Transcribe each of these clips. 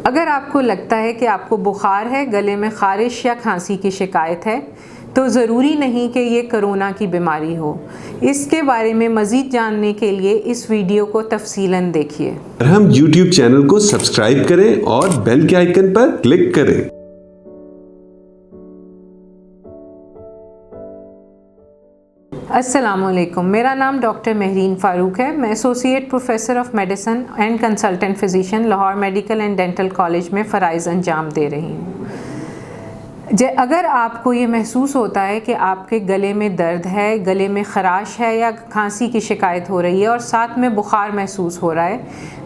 اگر آپ کو لگتا ہے کہ آپ کو بخار ہے، گلے میں خارش یا کھانسی کی شکایت ہے تو ضروری نہیں کہ یہ کرونا کی بیماری ہو۔ اس کے بارے میں مزید جاننے کے لیے اس ویڈیو کو تفصیلاً دیکھیے۔ مرہم یوٹیوب چینل کو سبسکرائب کریں اور بیل کے آئیکن پر کلک کریں۔ السلام علیکم، میرا نام ڈاکٹر مہرین فاروق ہے۔ میں associate professor of medicine and consultant physician Lahore medical and dental college میں فرائض انجام دے رہی ہوں۔ اگر آپ کو یہ محسوس ہوتا ہے کہ آپ کے گلے میں درد ہے، گلے میں خراش ہے یا کھانسی کی شکایت ہو رہی ہے اور ساتھ میں بخار محسوس ہو رہا ہے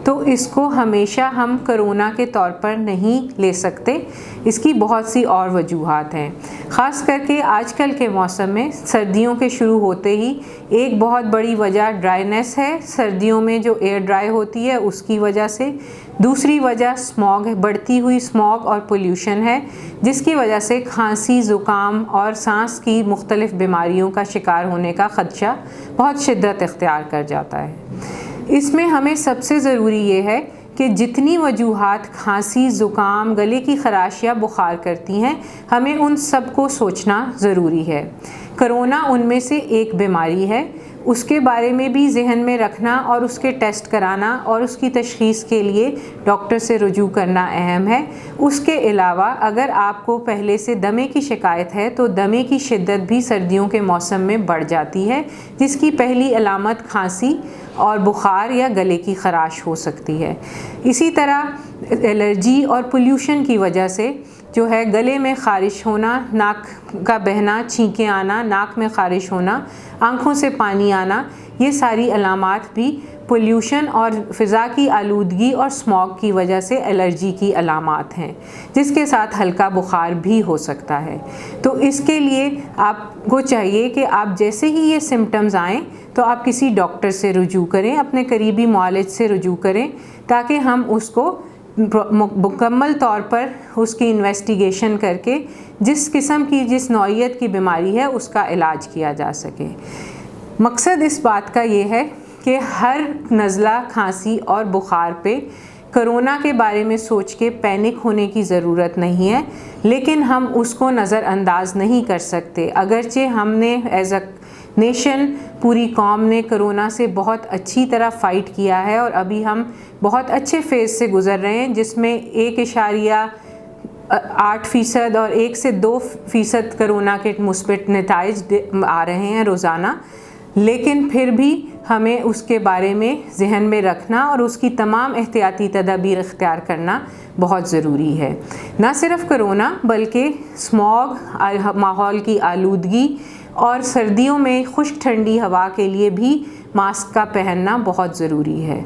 تو اس کو ہمیشہ ہم کرونا کے طور پر نہیں لے سکتے۔ اس کی بہت سی اور وجوہات ہیں، خاص کر کے آج کل کے موسم میں سردیوں کے شروع ہوتے ہی ایک بہت بڑی وجہ ڈرائنس ہے، سردیوں میں جو ایئر ڈرائی ہوتی ہے اس کی وجہ سے۔ دوسری وجہ اسموگ ہے، بڑھتی ہوئی اسموگ اور پولیوشن ہے، جس کی وجہ سے کھانسی، زکام اور سانس کی مختلف بیماریوں کا شکار ہونے کا خدشہ بہت شدت اختیار کر جاتا ہے۔ اس میں ہمیں سب سے ضروری یہ ہے کہ جتنی وجوہات کھانسی، زکام، گلے کی خراش یا بخار کرتی ہیں، ہمیں ان سب کو سوچنا ضروری ہے۔ کرونا ان میں سے ایک بیماری ہے، اس کے بارے میں بھی ذہن میں رکھنا اور اس کے ٹیسٹ کرانا اور اس کی تشخیص کے لیے ڈاکٹر سے رجوع کرنا اہم ہے۔ اس کے علاوہ اگر آپ کو پہلے سے دمے کی شکایت ہے تو دمے کی شدت بھی سردیوں کے موسم میں بڑھ جاتی ہے، جس کی پہلی علامت کھانسی اور بخار یا گلے کی خراش ہو سکتی ہے۔ اسی طرح الرجی اور پولیوشن کی وجہ سے جو ہے گلے میں خارش ہونا، ناک کا بہنا، چھینکیں آنا، ناک میں خارش ہونا، آنکھوں سے پانی آنا، یہ ساری علامات بھی پولیوشن اور فضا کی آلودگی اور اسموگ کی وجہ سے الرجی کی علامات ہیں، جس کے ساتھ ہلکا بخار بھی ہو سکتا ہے۔ تو اس کے لیے آپ کو چاہیے کہ آپ جیسے ہی یہ سمٹمز آئیں تو آپ کسی ڈاکٹر سے رجوع کریں، اپنے قریبی معالج سے رجوع کریں، تاکہ ہم اس کو مکمل طور پر اس کی انویسٹیگیشن کر کے جس قسم کی، جس نوعیت کی بیماری ہے اس کا علاج کیا جا سکے۔ مقصد اس بات کا یہ ہے کہ ہر نزلہ، کھانسی اور بخار پہ کرونا کے بارے میں سوچ کے پینک ہونے کی ضرورت نہیں ہے، لیکن ہم اس کو نظر انداز نہیں کر سکتے۔ اگرچہ ہم نے ایز اے نیشن، پوری قوم نے کرونا سے بہت اچھی طرح فائٹ کیا ہے اور ابھی ہم بہت اچھے فیز سے گزر رہے ہیں، جس میں 1.8% اور 1 سے 2% کرونا کے مثبت نتائج آ رہے ہیں روزانہ، لیکن پھر بھی ہمیں اس کے بارے میں ذہن میں رکھنا اور اس کی تمام احتیاطی تدابیر اختیار کرنا بہت ضروری ہے۔ نہ صرف کرونا بلکہ اسموگ، ماحول کی آلودگی اور سردیوں میں خشک ٹھنڈی ہوا کے لیے بھی ماسک کا پہننا بہت ضروری ہے۔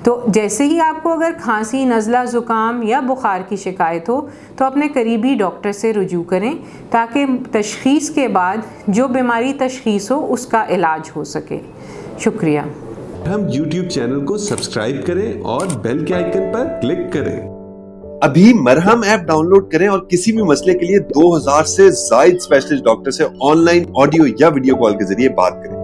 تو جیسے ہی آپ کو اگر کھانسی، نزلہ، زکام یا بخار کی شکایت ہو تو اپنے قریبی ڈاکٹر سے رجوع کریں، تاکہ تشخیص کے بعد جو بیماری تشخیص ہو اس کا علاج ہو سکے۔ شکریہ۔ ہم یوٹیوب چینل کو سبسکرائب کریں اور بیل کے آئیکن پر کلک کریں۔ ابھی مرہم ایپ ڈاؤن لوڈ کریں اور کسی بھی مسئلے کے لیے 2000 سے زائد اسپیشلسٹ ڈاکٹر سے آن لائن آڈیو یا ویڈیو کال کے ذریعے بات کریں۔